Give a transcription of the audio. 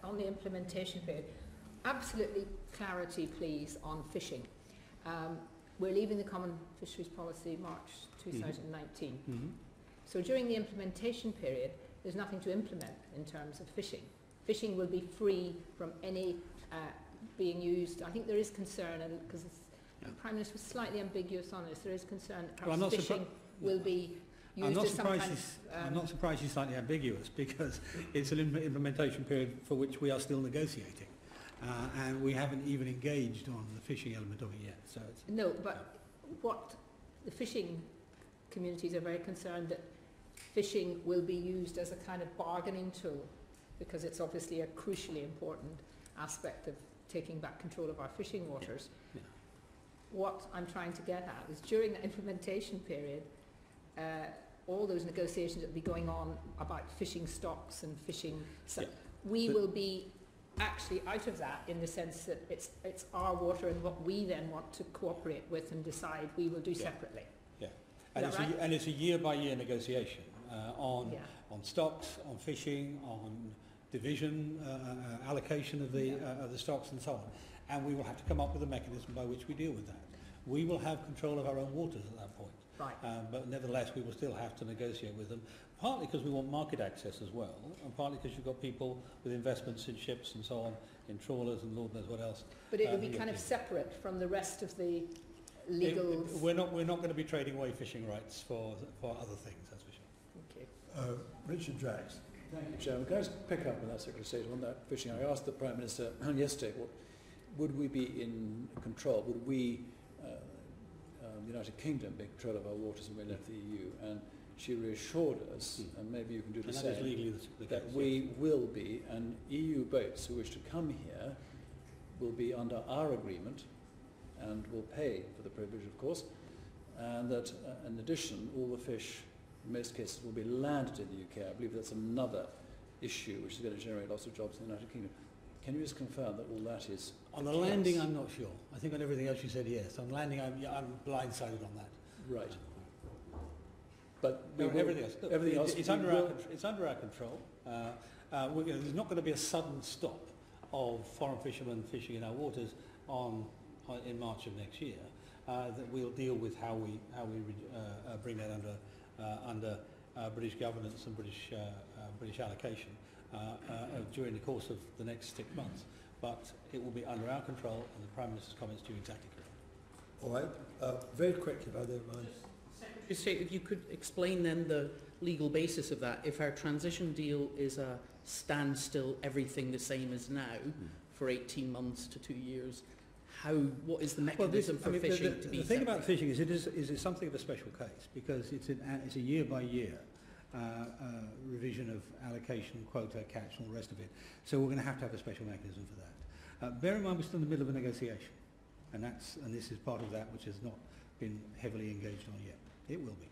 on the implementation period, absolutely clarity, please, on fishing. We're leaving the Common Fisheries Policy March 2019. Mm-hmm. So during the implementation period, there's nothing to implement in terms of fishing. Fishing will be free from any being used. I think there is concern, and because the Prime Minister was slightly ambiguous on this, there is concern that perhaps fishing will be used as some kind of... I'm not surprised he's slightly ambiguous, because it's an implementation period for which we are still negotiating. And we haven't even engaged on the fishing element of it yet. So it's, no, but what the fishing communities are very concerned that fishing will be used as a kind of bargaining tool, because it's obviously a crucially important aspect of taking back control of our fishing waters. Yeah. What I'm trying to get at is during the implementation period, all those negotiations that will be going on about fishing stocks and fishing, we will be actually out of that, in the sense that it's our water, and what we then want to cooperate with and decide we will do separately. Yeah, and it's a year-by-year negotiation on stocks, on fishing, on division, allocation of the stocks, and so on. And we will have to come up with a mechanism by which we deal with that. We will have control of our own waters at that point. Right. But nevertheless, we will still have to negotiate with them, partly because we want market access as well, and partly because you've got people with investments in ships and so on, in trawlers and Lord knows what else. But it will be kind of separate from the rest of the legal... We're not going to be trading away fishing rights for other things, that's for sure. Okay. Richard Drax. Thank you, Chairman. Can I just pick up on that, Secretary of State, on that fishing? I asked the Prime Minister yesterday, would we be in control? Would we... the United Kingdom be in control of our waters when we left the EU, and she reassured us, and maybe you can do the same, that is legally the case, that we will be, and EU boats who wish to come here will be under our agreement and will pay for the privilege, of course, and that in addition all the fish in most cases will be landed in the UK. I believe that's another issue which is going to generate lots of jobs in the United Kingdom. Can you just confirm that all that is... On the landing, I'm not sure. I think on everything else you said yes. On landing, I'm blindsided on that. Right. But everything else. Look, everything else it's under our control. There's not going to be a sudden stop of foreign fishermen fishing in our waters in March of next year. That we'll deal with how we bring that under British governance and British allocation during the course of the next 6 months. But it will be under our control, and the Prime Minister's comments do exactly correct. All right. Very quickly, if I don't mind. Secretary of State, if you could explain then the legal basis of that. If our transition deal is a standstill, everything the same as now, for 18 months to 2 years, what is the mechanism for fishing to be... The thing about fishing is it's something of a special case, because it's a year-by-year revision of allocation, quota, catch, and all the rest of it. So we're going to have a special mechanism for that. Bear in mind we're still in the middle of a negotiation, and this is part of that which has not been heavily engaged on yet. It will be.